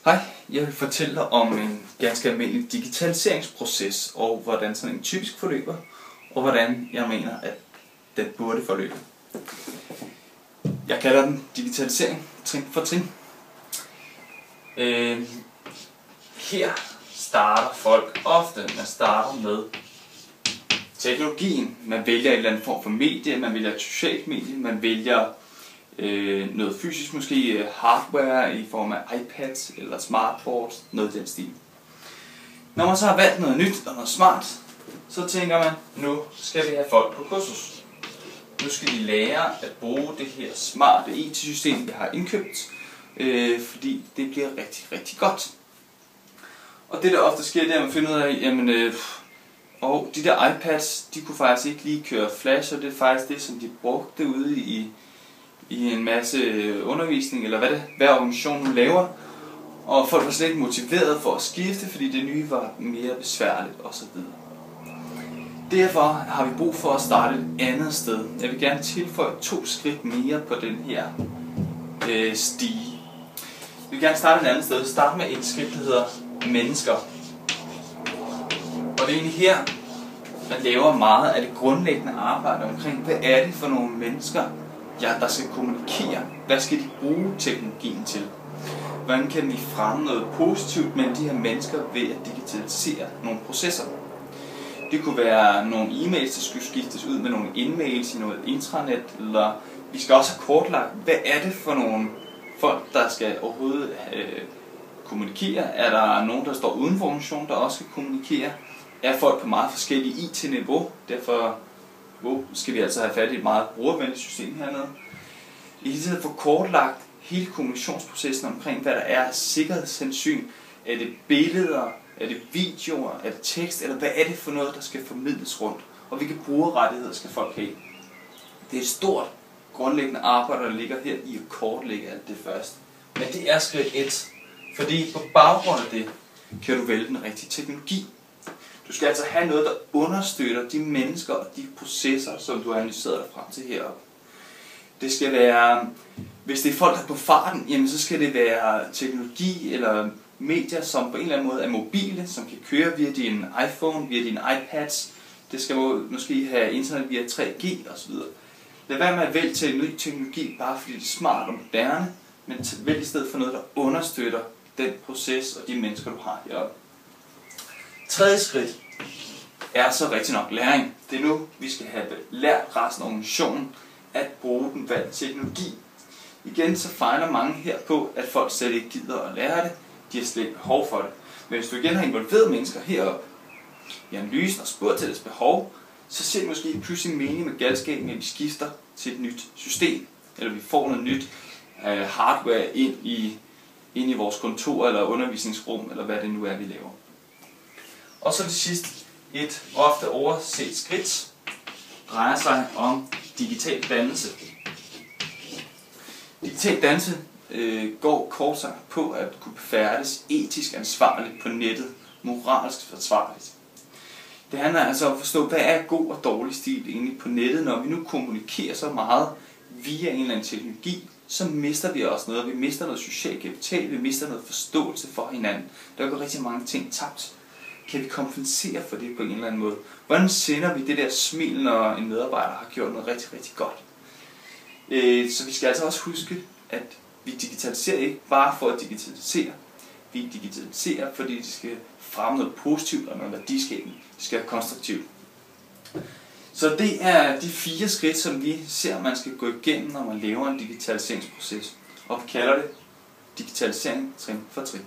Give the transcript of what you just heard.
Hej, jeg vil fortælle dig om en ganske almindelig digitaliseringsproces og hvordan sådan en typisk forløber, og hvordan jeg mener, at den burde forløbe. Jeg kalder den digitalisering trin for trin. Her starter folk ofte, man starter med teknologien. Man vælger en eller anden form for medie, man vælger et socialt medie, man vælger noget fysisk, måske hardware i form af iPads eller smartboards, noget i den stil. Når man så har valgt noget nyt og noget smart, så tænker man, nu skal vi have folk på kursus. Nu skal de lære at bruge det her smarte IT-system, jeg har indkøbt, fordi det bliver rigtig, rigtig godt. Og det der ofte sker, det er, at man finder ud af, jamen, og de der iPads, de kunne faktisk ikke lige køre flash, og det er faktisk det, som de brugte ude i en masse undervisning, eller hvad organisationen nu laver. Og folk var slet ikke motiveret for at skifte, fordi det nye var mere besværligt osv. Derfor har vi brug for at starte et andet sted. Jeg vil gerne tilføje 2 skridt mere på den her stige. Vi vil gerne starte et andet sted. Start med et skridt, der hedder mennesker. Og det er egentlig her, man laver meget af det grundlæggende arbejde omkring, hvad er det for nogle mennesker, der skal kommunikere. Hvad skal de bruge teknologien til? Hvordan kan vi fremme noget positivt mellem de her mennesker ved at digitalisere nogle processer? Det kunne være nogle e-mails, der skulle skiftes ud med nogle in-mails i noget intranet, eller vi skal også have kortlagt, hvad er det for nogle folk, der skal overhovedet kommunikere? Er der nogen, der står uden for organisationen, der også skal kommunikere? Er folk på meget forskellige IT-niveau? Derfor skal vi altså have fat i et meget brugervenligt system hernede. I hele tiden få kortlagt hele kommunikationsprocessen omkring, hvad der er af sikkerhedshensyn. Er det billeder? Er det videoer? Er det tekst? Eller hvad er det for noget, der skal formidles rundt? Og hvilke brugerrettigheder skal folk have? Det er et stort grundlæggende arbejde, der ligger her i at kortlægge alt det først. Men det er skridt 1. Fordi på baggrund af det, kan du vælge den rigtige teknologi. Du skal altså have noget, der understøtter de mennesker og de processer, som du har analyseret dig frem til heroppe. Det skal være, hvis det er folk, der er på farten, jamen så skal det være teknologi eller medier, som på en eller anden måde er mobile, som kan køre via din iPhone, via dine iPads. Det skal måske have internet via 3G osv. Lad være med at vælge til en ny teknologi, bare fordi det er smart og moderne, men vælg i stedet for noget, der understøtter den proces og de mennesker, du har heroppe. Tredje skridt er så rigtig nok læring. Det er nu, vi skal have lært resten af organisationen at bruge den valgte teknologi. Igen så fejler mange her på, at folk slet ikke gider at lære det. De har slet ikke behov for det. Men hvis du igen har involveret mennesker heroppe i analysen og spurgt til deres behov, så ser det måske pludselig mening med galskaben, at vi skifter til et nyt system. Eller vi får noget nyt hardware ind i vores kontor eller undervisningsrum, eller hvad det nu er, vi laver. Og så til sidst, et ofte overset skridt drejer sig om digital dannelse. Digital dannelse går kort sagt på at kunne færdes etisk ansvarligt på nettet, moralsk forsvarligt. Det handler altså om at forstå, hvad er god og dårlig stil egentlig på nettet. Når vi nu kommunikerer så meget via en eller anden teknologi, så mister vi også noget. Vi mister noget social kapital, vi mister noget forståelse for hinanden. Der går rigtig mange ting tabt. Kan vi kompensere for det på en eller anden måde? Hvordan sender vi det der smil, når en medarbejder har gjort noget rigtig, rigtig godt? Så vi skal altså også huske, at vi digitaliserer ikke bare for at digitalisere. Vi digitaliserer, fordi det skal fremme noget positivt og noget værdiskabende. Det skal være konstruktivt. Så det er de 4 skridt, som vi ser, man skal gå igennem, når man laver en digitaliseringsproces. Og vi kalder det digitalisering trin for trin.